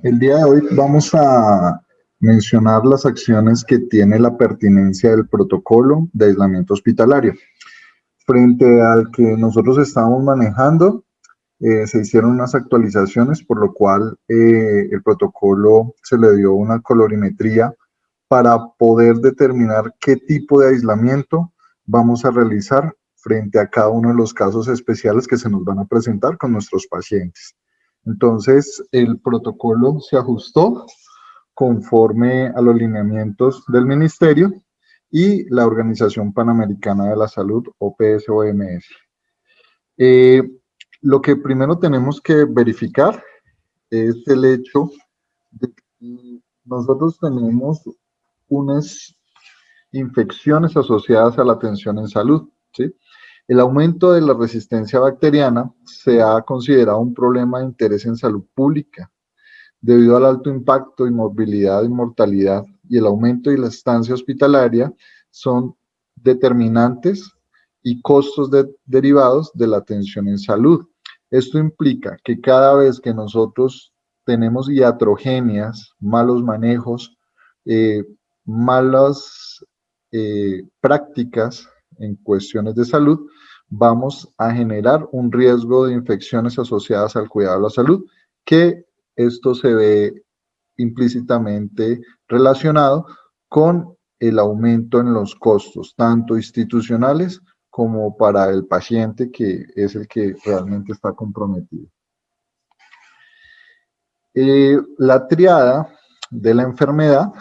El día de hoy vamos a mencionar las acciones que tiene la pertinencia del protocolo de aislamiento hospitalario. Frente al que nosotros estábamos manejando, se hicieron unas actualizaciones, por lo cual el protocolo se le dio una colorimetría para poder determinar qué tipo de aislamiento vamos a realizar frente a cada uno de los casos especiales que se nos van a presentar con nuestros pacientes. Entonces, el protocolo se ajustó conforme a los lineamientos del Ministerio y la Organización Panamericana de la Salud, OPS-OMS. Lo que primero tenemos que verificar es el hecho de que nosotros tenemos unas infecciones asociadas a la atención en salud, ¿sí? El aumento de la resistencia bacteriana se ha considerado un problema de interés en salud pública debido al alto impacto y movilidad y mortalidad, y el aumento de la estancia hospitalaria son determinantes y costos derivados de la atención en salud. Esto implica que cada vez que nosotros tenemos iatrogenias, malos manejos, malas prácticas en cuestiones de salud, vamos a generar un riesgo de infecciones asociadas al cuidado de la salud, que esto se ve implícitamente relacionado con el aumento en los costos, tanto institucionales como para el paciente, que es el que realmente está comprometido. La triada de la enfermedad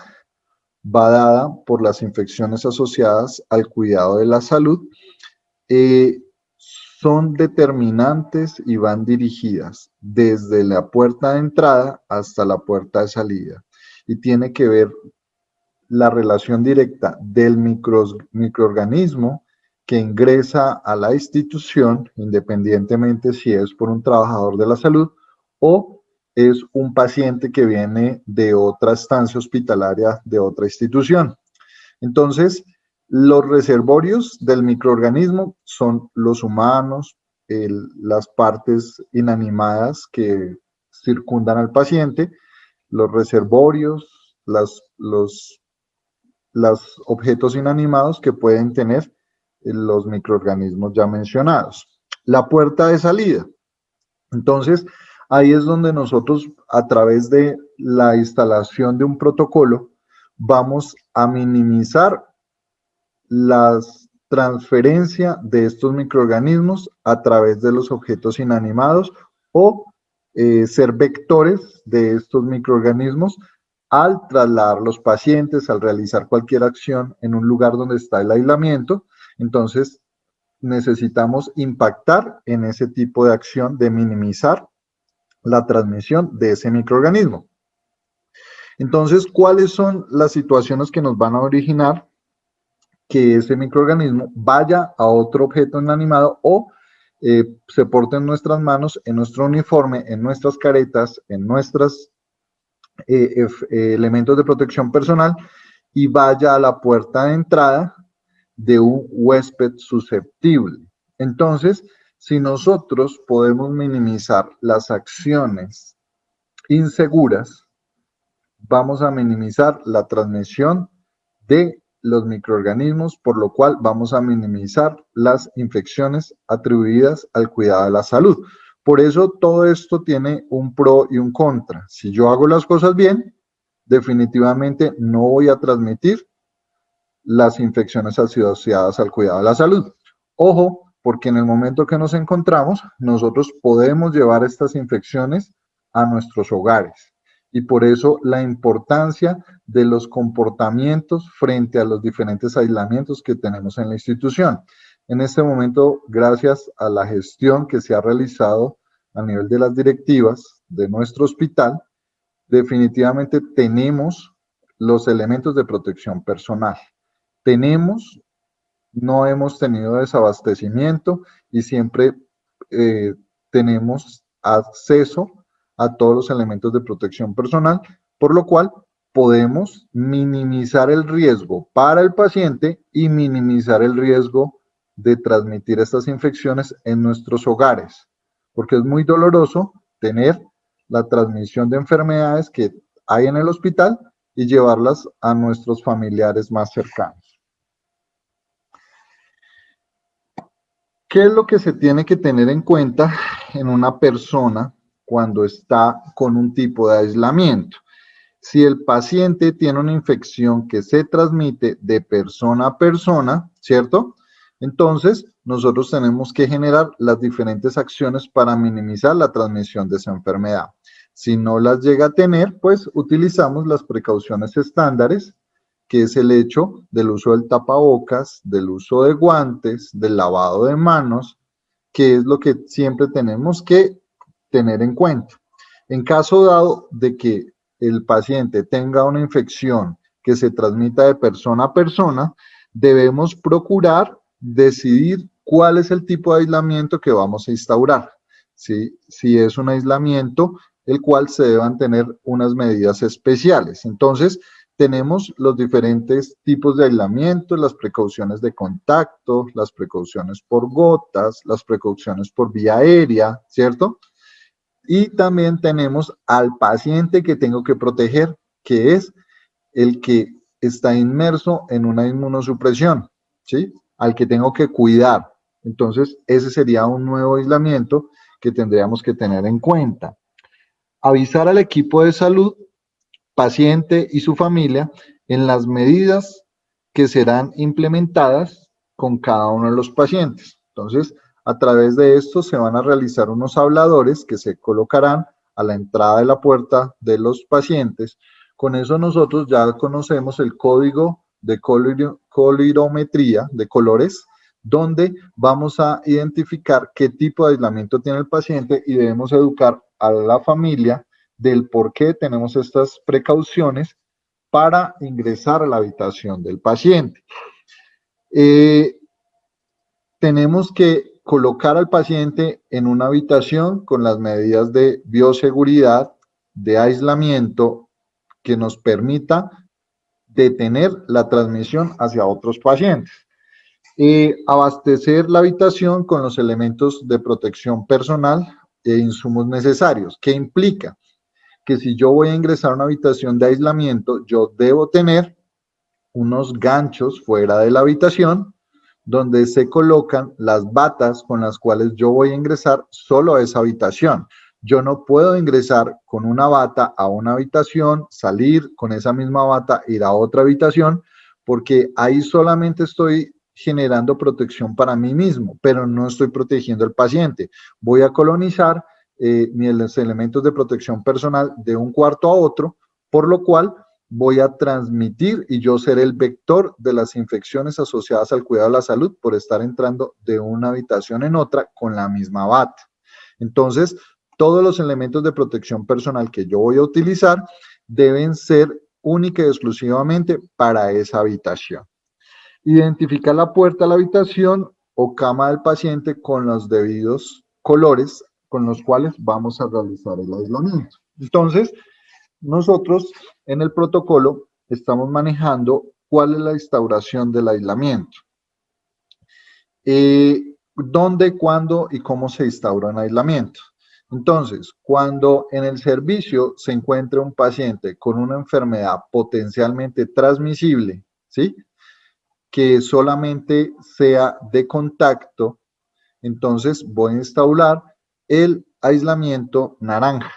va dada por las infecciones asociadas al cuidado de la salud. Son determinantes y van dirigidas desde la puerta de entrada hasta la puerta de salida, y tiene que ver la relación directa del microorganismo que ingresa a la institución, independientemente si es por un trabajador de la salud o es un paciente que viene de otra estancia hospitalaria de otra institución. Entonces, los reservorios del microorganismo son los humanos, las partes inanimadas que circundan al paciente, los reservorios, los objetos inanimados que pueden tener los microorganismos ya mencionados. La puerta de salida. Entonces, ahí es donde nosotros, a través de la instalación de un protocolo, vamos a minimizar la transferencia de estos microorganismos a través de los objetos inanimados o ser vectores de estos microorganismos al trasladar los pacientes, al realizar cualquier acción en un lugar donde está el aislamiento. Entonces, necesitamos impactar en ese tipo de acción de minimizar la transmisión de ese microorganismo. Entonces, ¿cuáles son las situaciones que nos van a originar que ese microorganismo vaya a otro objeto inanimado o se porte en nuestras manos, en nuestro uniforme, en nuestras caretas, en nuestros elementos de protección personal, y vaya a la puerta de entrada de un huésped susceptible? Entonces, si nosotros podemos minimizar las acciones inseguras, vamos a minimizar la transmisión de los microorganismos, por lo cual vamos a minimizar las infecciones atribuidas al cuidado de la salud. Por eso todo esto tiene un pro y un contra. Si yo hago las cosas bien, definitivamente no voy a transmitir las infecciones asociadas al cuidado de la salud. Ojo, porque en el momento que nos encontramos, nosotros podemos llevar estas infecciones a nuestros hogares. Y por eso la importancia de los comportamientos frente a los diferentes aislamientos que tenemos en la institución. En este momento, gracias a la gestión que se ha realizado a nivel de las directivas de nuestro hospital, definitivamente tenemos los elementos de protección personal. No hemos tenido desabastecimiento y siempre tenemos acceso a todos los elementos de protección personal, por lo cual podemos minimizar el riesgo para el paciente y minimizar el riesgo de transmitir estas infecciones en nuestros hogares, porque es muy doloroso tener la transmisión de enfermedades que hay en el hospital y llevarlas a nuestros familiares más cercanos. ¿Qué es lo que se tiene que tener en cuenta en una persona cuando está con un tipo de aislamiento? Si el paciente tiene una infección que se transmite de persona a persona, ¿cierto? Entonces, nosotros tenemos que generar las diferentes acciones para minimizar la transmisión de esa enfermedad. Si no las llega a tener, pues utilizamos las precauciones estándares, que es el hecho del uso del tapabocas, del uso de guantes, del lavado de manos, que es lo que siempre tenemos que tener en cuenta. En caso dado de que el paciente tenga una infección que se transmita de persona a persona, debemos procurar decidir cuál es el tipo de aislamiento que vamos a instaurar. Si es un aislamiento el cual se deban tener unas medidas especiales. Entonces, tenemos los diferentes tipos de aislamiento, las precauciones de contacto, las precauciones por gotas, las precauciones por vía aérea, ¿cierto? Y también tenemos al paciente que tengo que proteger, que es el que está inmerso en una inmunosupresión, ¿sí? Al que tengo que cuidar. Entonces, ese sería un nuevo aislamiento que tendríamos que tener en cuenta. Avisar al equipo de salud, paciente y su familia en las medidas que serán implementadas con cada uno de los pacientes. Entonces, a través de esto se van a realizar unos habladores que se colocarán a la entrada de la puerta de los pacientes. Con eso nosotros ya conocemos el código de colorimetría de colores, donde vamos a identificar qué tipo de aislamiento tiene el paciente y debemos educar a la familia del por qué tenemos estas precauciones para ingresar a la habitación del paciente. Tenemos que colocar al paciente en una habitación con las medidas de bioseguridad, de aislamiento, que nos permita detener la transmisión hacia otros pacientes. Abastecer la habitación con los elementos de protección personal e insumos necesarios. ¿Qué implica? Que si yo voy a ingresar a una habitación de aislamiento, yo debo tener unos ganchos fuera de la habitación donde se colocan las batas con las cuales yo voy a ingresar solo a esa habitación. Yo no puedo ingresar con una bata a una habitación, salir con esa misma bata, ir a otra habitación, porque ahí solamente estoy generando protección para mí mismo, pero no estoy protegiendo al paciente. Voy a colonizar mis elementos de protección personal de un cuarto a otro, por lo cual voy a transmitir y yo seré el vector de las infecciones asociadas al cuidado de la salud por estar entrando de una habitación en otra con la misma bata. Entonces, todos los elementos de protección personal que yo voy a utilizar deben ser única y exclusivamente para esa habitación. Identificar la puerta a la habitación o cama del paciente con los debidos colores con los cuales vamos a realizar el aislamiento. Entonces, nosotros en el protocolo estamos manejando cuál es la instauración del aislamiento. ¿Dónde, cuándo y cómo se instaura un aislamiento? Entonces, cuando en el servicio se encuentra un paciente con una enfermedad potencialmente transmisible, ¿sí? Que solamente sea de contacto, entonces voy a instaurar el aislamiento naranja.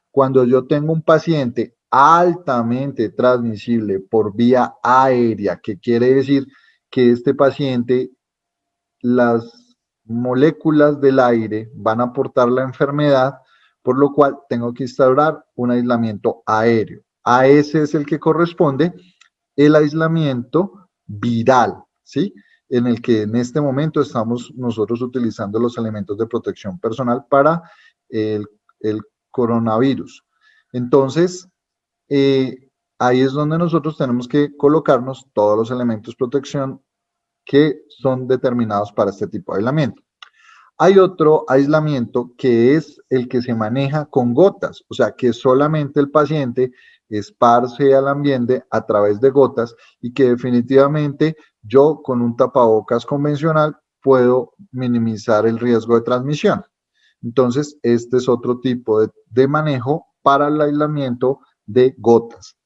Cuando yo tengo un paciente altamente transmisible por vía aérea, que quiere decir que este paciente, las moléculas del aire van a aportar la enfermedad, por lo cual tengo que instaurar un aislamiento aéreo. A ese es el que corresponde el aislamiento viral, ¿sí? En el que en este momento estamos nosotros utilizando los elementos de protección personal para el coronavirus. Entonces, ahí es donde nosotros tenemos que colocarnos todos los elementos de protección que son determinados para este tipo de aislamiento. Hay otro aislamiento que es el que se maneja con gotas, o sea, que solamente el paciente esparce al ambiente a través de gotas y que definitivamente yo con un tapabocas convencional puedo minimizar el riesgo de transmisión. Entonces, este es otro tipo de manejo para el aislamiento de gotas.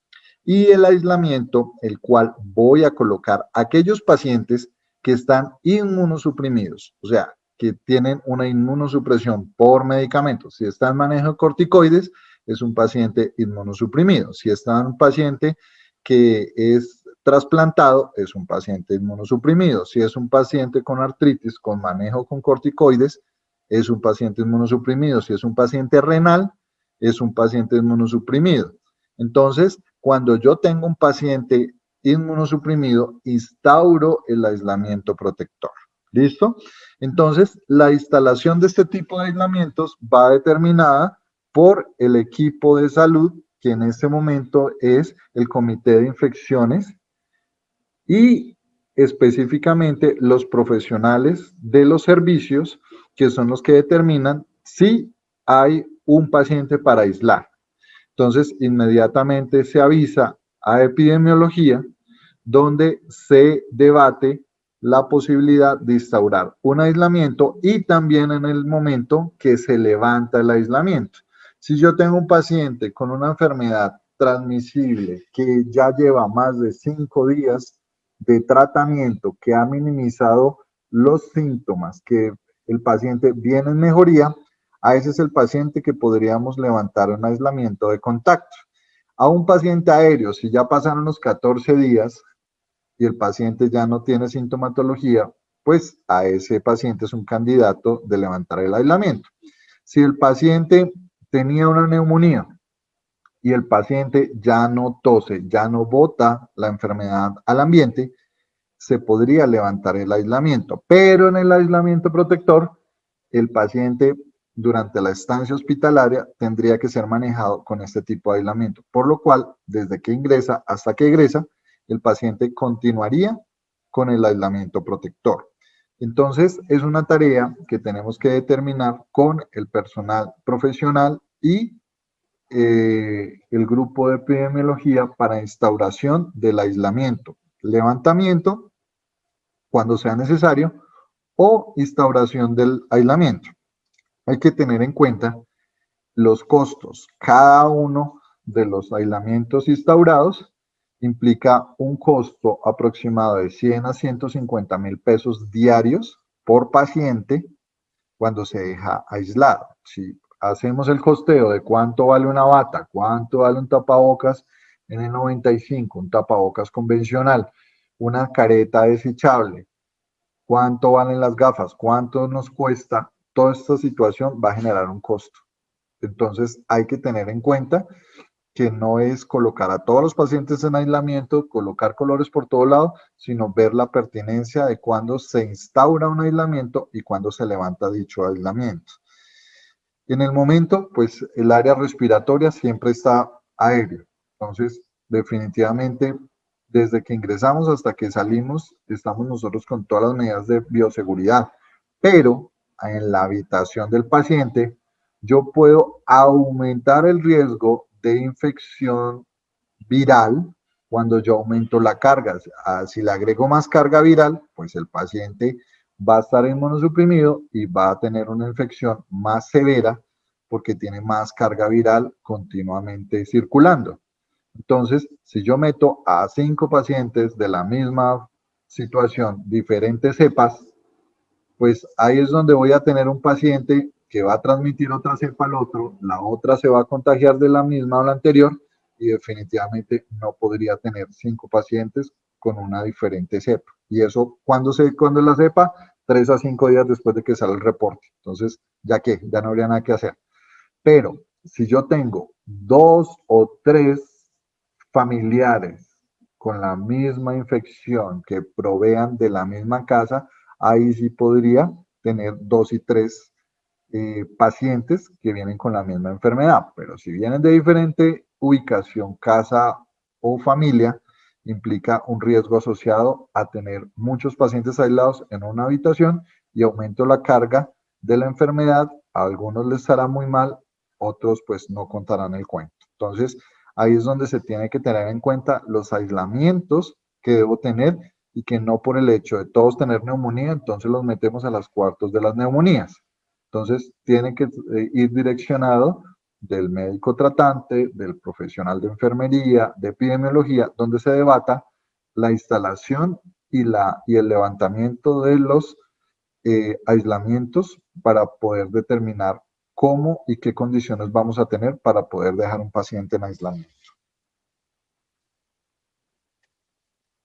Y el aislamiento, el cual voy a colocar aquellos pacientes que están inmunosuprimidos, o sea, que tienen una inmunosupresión por medicamentos. Si está en manejo de corticoides, es un paciente inmunosuprimido. Si está un paciente que es trasplantado, es un paciente inmunosuprimido. Si es un paciente con artritis, con manejo con corticoides, es un paciente inmunosuprimido. Si es un paciente renal, es un paciente inmunosuprimido. Entonces, cuando yo tengo un paciente inmunosuprimido, instauro el aislamiento protector. ¿Listo? Entonces, la instalación de este tipo de aislamientos va determinada por el equipo de salud, que en este momento es el Comité de Infecciones y específicamente los profesionales de los servicios, que son los que determinan si hay un paciente para aislar. Entonces, inmediatamente se avisa a epidemiología, donde se debate la posibilidad de instaurar un aislamiento y también en el momento que se levanta el aislamiento. Si yo tengo un paciente con una enfermedad transmisible que ya lleva más de 5 días de tratamiento, que ha minimizado los síntomas, que el paciente viene en mejoría, a ese es el paciente que podríamos levantar un aislamiento de contacto. A un paciente aéreo, si ya pasaron los 14 días y el paciente ya no tiene sintomatología, pues a ese paciente es un candidato de levantar el aislamiento. Si el paciente tenía una neumonía y el paciente ya no tose, ya no bota la enfermedad al ambiente, se podría levantar el aislamiento, pero en el aislamiento protector, el paciente durante la estancia hospitalaria tendría que ser manejado con este tipo de aislamiento, por lo cual, desde que ingresa hasta que egresa, el paciente continuaría con el aislamiento protector. Entonces, es una tarea que tenemos que determinar con el personal profesional y el grupo de epidemiología para instauración del aislamiento, levantamiento cuando sea necesario o instauración del aislamiento. Hay que tener en cuenta los costos. Cada uno de los aislamientos instaurados implica un costo aproximado de 100 a 150 mil pesos diarios por paciente cuando se deja aislado. Si hacemos el costeo de cuánto vale una bata, cuánto vale un tapabocas N95, un tapabocas convencional, una careta desechable, cuánto valen las gafas, cuánto nos cuesta, toda esta situación va a generar un costo. Entonces hay que tener en cuenta que no es colocar a todos los pacientes en aislamiento, colocar colores por todo lado, sino ver la pertinencia de cuándo se instaura un aislamiento y cuándo se levanta dicho aislamiento. En el momento, pues el área respiratoria siempre está aérea. Entonces, definitivamente, desde que ingresamos hasta que salimos, estamos nosotros con todas las medidas de bioseguridad. Pero en la habitación del paciente, yo puedo aumentar el riesgo de infección viral cuando yo aumento la carga. Si le agrego más carga viral, pues el paciente va a estar inmunosuprimido y va a tener una infección más severa porque tiene más carga viral continuamente circulando. Entonces, si yo meto a 5 pacientes de la misma situación, diferentes cepas, pues ahí es donde voy a tener un paciente que va a transmitir otra cepa al otro, la otra se va a contagiar de la misma o la anterior y definitivamente no podría tener 5 pacientes con una diferente cepa. Y eso, ¿cuándo es la cepa? 3 a 5 días después de que sale el reporte. Entonces, ya no habría nada que hacer. Pero si yo tengo 2 o 3 familiares con la misma infección que provean de la misma casa, ahí sí podría tener 2 y 3 pacientes que vienen con la misma enfermedad. Pero si vienen de diferente ubicación, casa o familia, implica un riesgo asociado a tener muchos pacientes aislados en una habitación y aumento la carga de la enfermedad. A algunos les estará muy mal, otros pues no contarán el cuento. Entonces, ahí es donde se tiene que tener en cuenta los aislamientos que debo tener y que no por el hecho de todos tener neumonía, entonces los metemos a las cuartos de las neumonías. Entonces, tiene que ir direccionado del médico tratante, del profesional de enfermería, de epidemiología, donde se debata la instalación y el levantamiento de los aislamientos para poder determinar cómo y qué condiciones vamos a tener para poder dejar un paciente en aislamiento.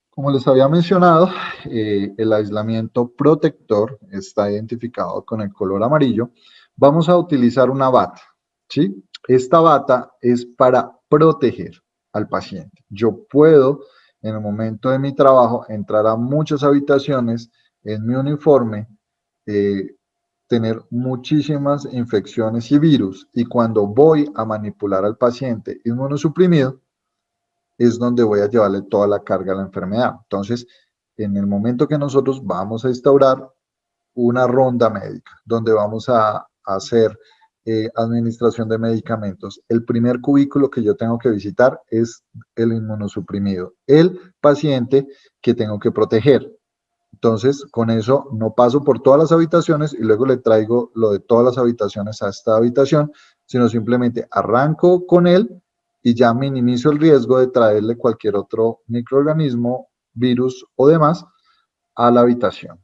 Como les había mencionado, el aislamiento protector está identificado con el color amarillo. Vamos a utilizar una bata, ¿sí? Esta bata es para proteger al paciente. Yo puedo, en el momento de mi trabajo, entrar a muchas habitaciones en mi uniforme, eh, tener muchísimas infecciones y virus, y cuando voy a manipular al paciente inmunosuprimido, es donde voy a llevarle toda la carga a la enfermedad. Entonces, en el momento que nosotros vamos a instaurar una ronda médica, donde vamos a hacer administración de medicamentos, el primer cubículo que yo tengo que visitar es el inmunosuprimido, el paciente que tengo que proteger. Entonces, con eso no paso por todas las habitaciones y luego le traigo lo de todas las habitaciones a esta habitación, sino simplemente arranco con él y ya minimizo el riesgo de traerle cualquier otro microorganismo, virus o demás a la habitación.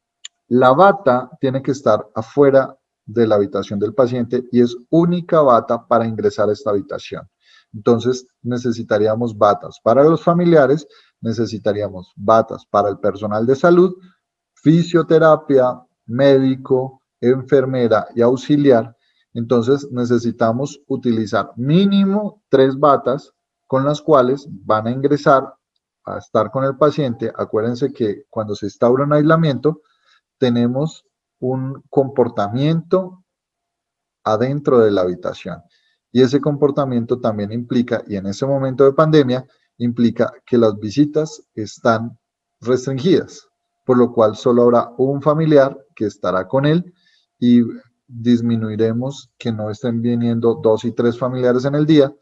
La bata tiene que estar afuera de la habitación del paciente y es única bata para ingresar a esta habitación. Entonces necesitaríamos batas para los familiares, necesitaríamos batas para el personal de salud, fisioterapia, médico, enfermera y auxiliar. Entonces necesitamos utilizar mínimo 3 batas con las cuales van a ingresar a estar con el paciente. Acuérdense que cuando se instaura un aislamiento, tenemos un comportamiento adentro de la habitación. Y ese comportamiento también implica, y en ese momento de pandemia, implica que las visitas están restringidas, por lo cual solo habrá un familiar que estará con él y disminuiremos que no estén viniendo 2 y 3 familiares en el día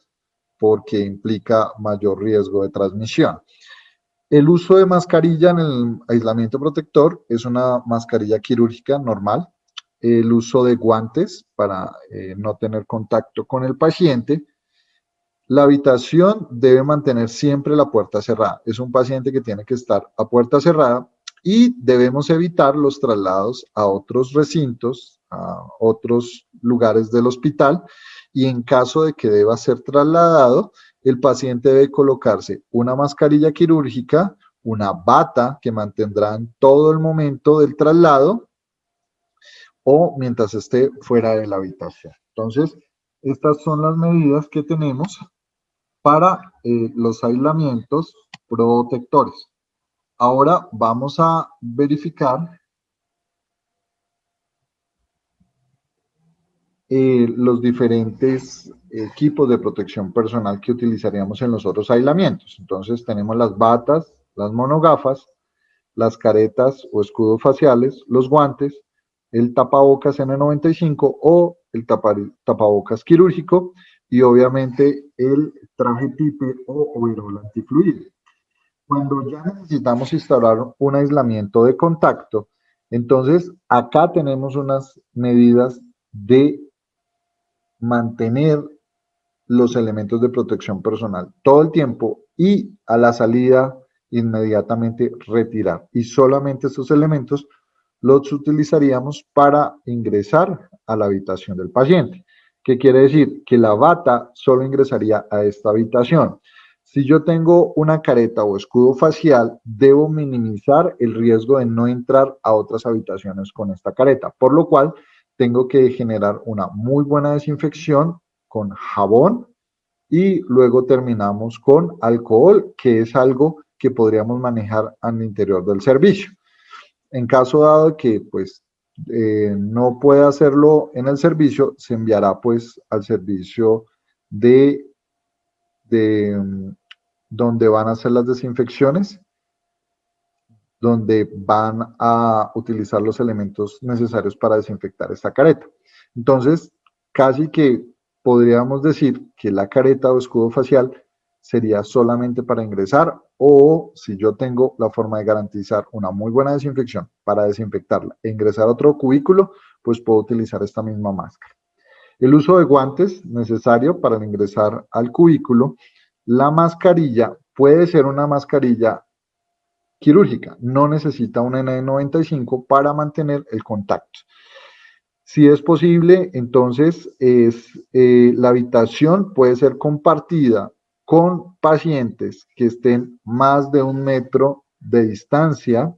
porque implica mayor riesgo de transmisión. El uso de mascarilla en el aislamiento protector es una mascarilla quirúrgica normal. El uso de guantes para no tener contacto con el paciente. La habitación debe mantener siempre la puerta cerrada. Es un paciente que tiene que estar a puerta cerrada y debemos evitar los traslados a otros recintos, a otros lugares del hospital, y en caso de que deba ser trasladado, el paciente debe colocarse una mascarilla quirúrgica, una bata que mantendrá en todo el momento del traslado o mientras esté fuera de la habitación. Entonces, estas son las medidas que tenemos para los aislamientos protectores. Ahora vamos a verificar los diferentes equipos de protección personal que utilizaríamos en los otros aislamientos. Entonces tenemos las batas, las monogafas, las caretas o escudos faciales, los guantes, el tapabocas N95 o el tapabocas quirúrgico y obviamente el traje PIPE o overol antifluido. Cuando ya necesitamos instaurar un aislamiento de contacto, entonces acá tenemos unas medidas de mantener los elementos de protección personal todo el tiempo y a la salida inmediatamente retirar. Y solamente estos elementos los utilizaríamos para ingresar a la habitación del paciente. ¿Qué quiere decir? Que la bata solo ingresaría a esta habitación. Si yo tengo una careta o escudo facial, debo minimizar el riesgo de no entrar a otras habitaciones con esta careta, por lo cual tengo que generar una muy buena desinfección con jabón y luego terminamos con alcohol, que es algo que podríamos manejar al interior del servicio. En caso dado que pues no pueda hacerlo en el servicio, se enviará pues al servicio de, de donde van a hacer las desinfecciones, donde van a utilizar los elementos necesarios para desinfectar esta careta. Entonces, casi que podríamos decir que la careta o escudo facial sería solamente para ingresar, o si yo tengo la forma de garantizar una muy buena desinfección para desinfectarla e ingresar a otro cubículo, pues puedo utilizar esta misma máscara. El uso de guantes necesario para ingresar al cubículo. La mascarilla puede ser una mascarilla quirúrgica, no necesita un N95 para mantener el contacto. Si es posible, entonces la habitación puede ser compartida con pacientes que estén más de 1 metro de distancia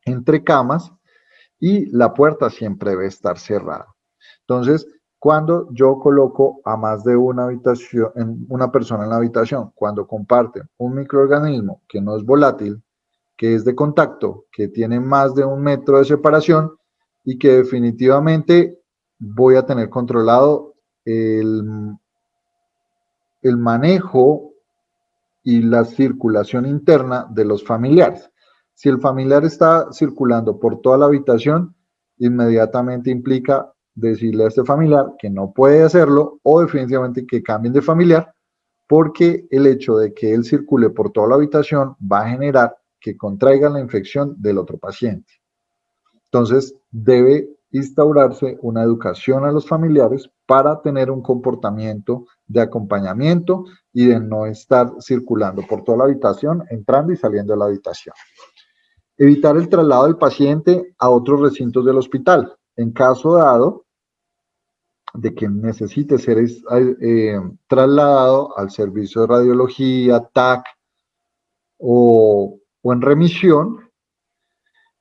entre camas y la puerta siempre debe estar cerrada. Entonces, cuando yo coloco a más de una persona en la habitación, cuando comparten un microorganismo que no es volátil, que es de contacto, que tiene más de 1 metro de separación y que definitivamente voy a tener controlado el manejo y la circulación interna de los familiares. Si el familiar está circulando por toda la habitación, inmediatamente implica decirle a este familiar que no puede hacerlo o definitivamente que cambien de familiar, porque el hecho de que él circule por toda la habitación va a generar que contraiga la infección del otro paciente. Entonces, debe instaurarse una educación a los familiares para tener un comportamiento de acompañamiento y de no estar circulando por toda la habitación, entrando y saliendo de la habitación. Evitar el traslado del paciente a otros recintos del hospital. En caso dado de que necesite ser trasladado al servicio de radiología, TAC o en remisión,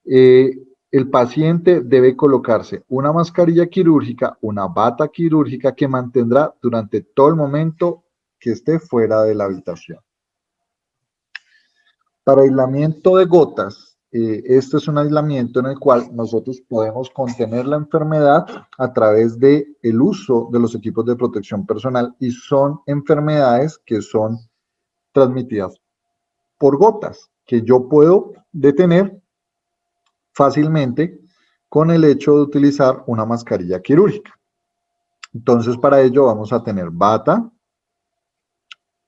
el paciente debe colocarse una mascarilla quirúrgica, una bata quirúrgica que mantendrá durante todo el momento que esté fuera de la habitación. Para aislamiento de gotas, este es un aislamiento en el cual nosotros podemos contener la enfermedad a través del uso de los equipos de protección personal y son enfermedades que son transmitidas por gotas que yo puedo detener fácilmente con el hecho de utilizar una mascarilla quirúrgica. Entonces, para ello vamos a tener bata,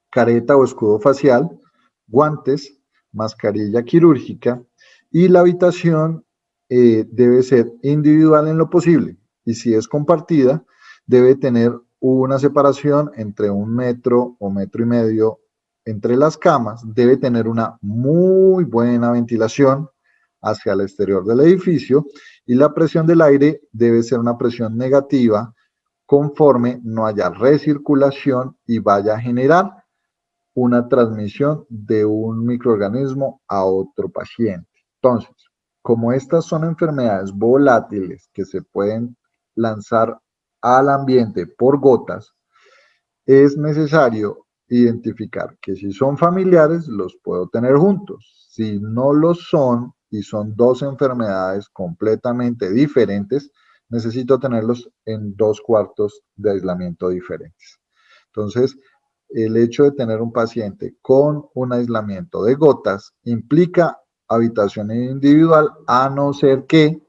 careta o escudo facial, guantes, mascarilla quirúrgica y la habitación debe ser individual en lo posible y si es compartida debe tener una separación entre 1 metro o 1,5 metros entre las camas, debe tener una muy buena ventilación hacia el exterior del edificio y la presión del aire debe ser una presión negativa conforme no haya recirculación y vaya a generar una transmisión de un microorganismo a otro paciente. Entonces, como estas son enfermedades volátiles que se pueden lanzar al ambiente por gotas, es necesario identificar que si son familiares, los puedo tener juntos. Si no lo son y son dos enfermedades completamente diferentes, necesito tenerlos en 2 cuartos de aislamiento diferentes. Entonces, el hecho de tener un paciente con un aislamiento de gotas implica habitación individual, a no ser que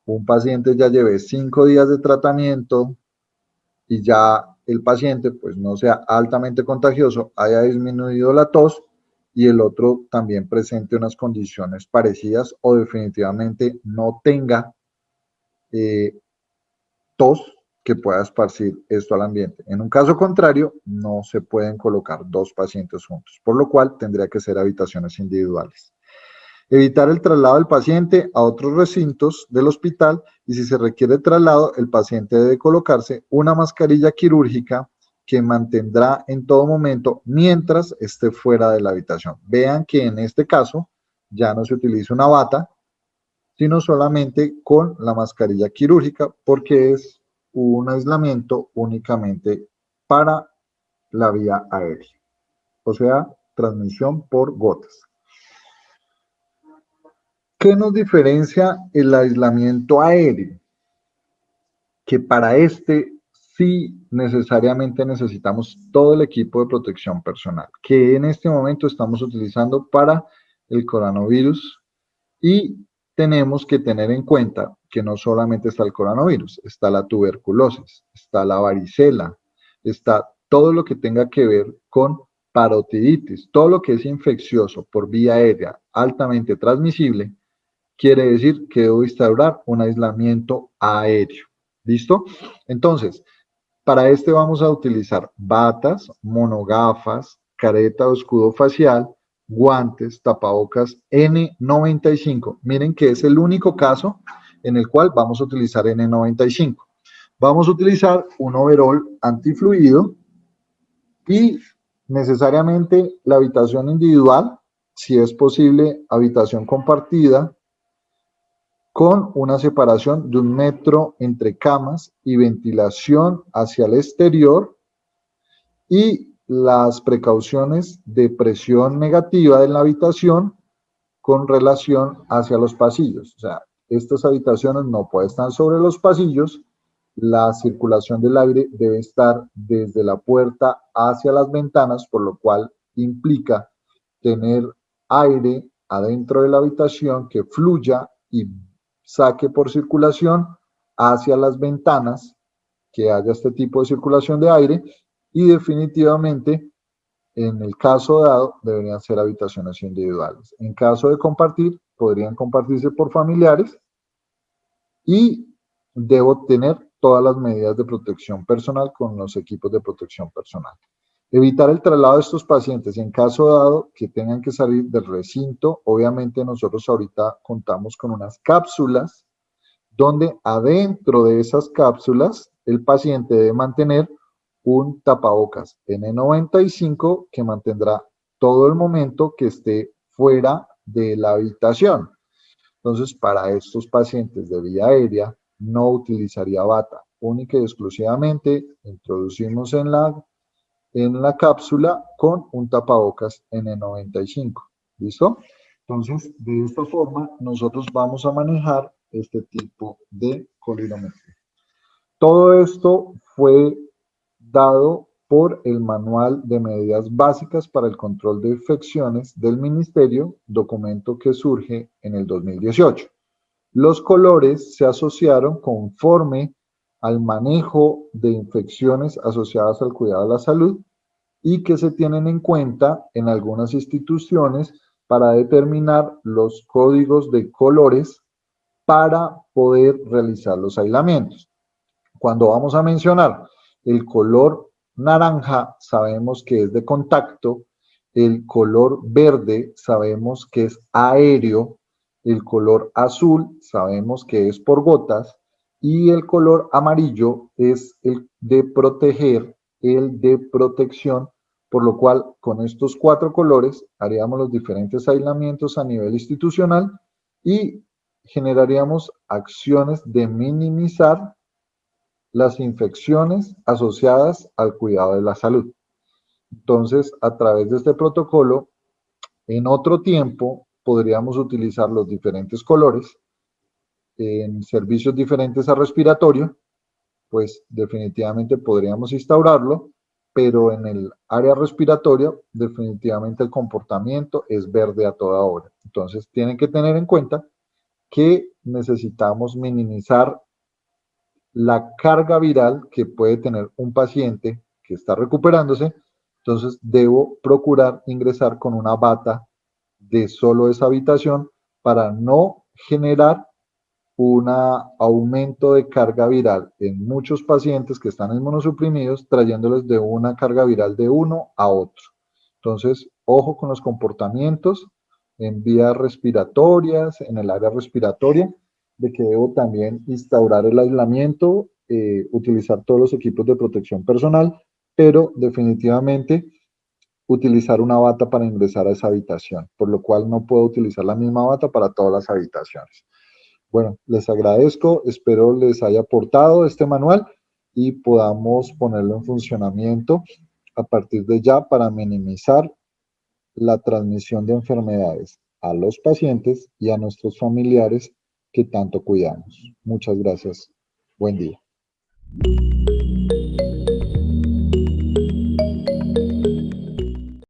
un paciente ya lleve 5 días de tratamiento y ya el paciente pues no sea altamente contagioso, haya disminuido la tos y el otro también presente unas condiciones parecidas o definitivamente no tenga tos que pueda esparcir esto al ambiente. En un caso contrario, no se pueden colocar 2 pacientes juntos, por lo cual tendría que ser habitaciones individuales. Evitar el traslado del paciente a otros recintos del hospital y si se requiere traslado, el paciente debe colocarse una mascarilla quirúrgica que mantendrá en todo momento mientras esté fuera de la habitación. Vean que en este caso ya no se utiliza una bata, sino solamente con la mascarilla quirúrgica porque es un aislamiento únicamente para la vía aérea, o sea, transmisión por gotas. ¿Qué nos diferencia el aislamiento aéreo? Que para este sí necesariamente necesitamos todo el equipo de protección personal, que en este momento estamos utilizando para el coronavirus y tenemos que tener en cuenta que no solamente está el coronavirus, está la tuberculosis, está la varicela, está todo lo que tenga que ver con parotiditis, todo lo que es infeccioso por vía aérea altamente transmisible, quiere decir que debo instaurar un aislamiento aéreo. ¿Listo? Entonces, para este vamos a utilizar batas, monogafas, careta o escudo facial, guantes, tapabocas N95. Miren que es el único caso en el cual vamos a utilizar N95. Vamos a utilizar un overol antifluido y necesariamente la habitación individual, si es posible, habitación compartida, con una separación de 1 metro entre camas y ventilación hacia el exterior y las precauciones de presión negativa en la habitación con relación hacia los pasillos. O sea, estas habitaciones no pueden estar sobre los pasillos, la circulación del aire debe estar desde la puerta hacia las ventanas, por lo cual implica tener aire adentro de la habitación que fluya y saque por circulación hacia las ventanas, que haya este tipo de circulación de aire y definitivamente en el caso dado deberían ser habitaciones individuales. En caso de compartir, podrían compartirse por familiares y debo tener todas las medidas de protección personal con los equipos de protección personal. Evitar el traslado de estos pacientes en caso dado que tengan que salir del recinto. Obviamente nosotros ahorita contamos con unas cápsulas donde adentro de esas cápsulas el paciente debe mantener un tapabocas N95 que mantendrá todo el momento que esté fuera de la habitación. Entonces, para estos pacientes de vía aérea, no utilizaría bata. Única y exclusivamente introducimos en la cápsula con un tapabocas N95. ¿Listo? Entonces, de esta forma, nosotros vamos a manejar este tipo de colorimetría. Todo esto fue dado por el Manual de Medidas Básicas para el Control de Infecciones del Ministerio, documento que surge en el 2018. Los colores se asociaron conforme al manejo de infecciones asociadas al cuidado de la salud y que se tienen en cuenta en algunas instituciones para determinar los códigos de colores para poder realizar los aislamientos. Cuando vamos a mencionar el color naranja, sabemos que es de contacto, el color verde sabemos que es aéreo, el color azul sabemos que es por gotas y el color amarillo es el de proteger, el de protección, por lo cual con estos 4 colores haríamos los diferentes aislamientos a nivel institucional y generaríamos acciones de minimizar las infecciones asociadas al cuidado de la salud. Entonces, a través de este protocolo, en otro tiempo podríamos utilizar los diferentes colores en servicios diferentes a respiratorio, pues definitivamente podríamos instaurarlo, pero en el área respiratoria definitivamente el comportamiento es verde a toda hora. Entonces, tienen que tener en cuenta que necesitamos minimizar la carga viral que puede tener un paciente que está recuperándose, entonces debo procurar ingresar con una bata de solo esa habitación para no generar un aumento de carga viral en muchos pacientes que están inmunosuprimidos, trayéndoles de una carga viral de uno a otro. Entonces, ojo con los comportamientos en vías respiratorias, en el área respiratoria, de que debo también instaurar el aislamiento, utilizar todos los equipos de protección personal, pero definitivamente utilizar una bata para ingresar a esa habitación, por lo cual no puedo utilizar la misma bata para todas las habitaciones. Bueno, les agradezco, espero les haya aportado este manual y podamos ponerlo en funcionamiento a partir de ya para minimizar la transmisión de enfermedades a los pacientes y a nuestros familiares que tanto cuidamos. Muchas gracias. Buen día.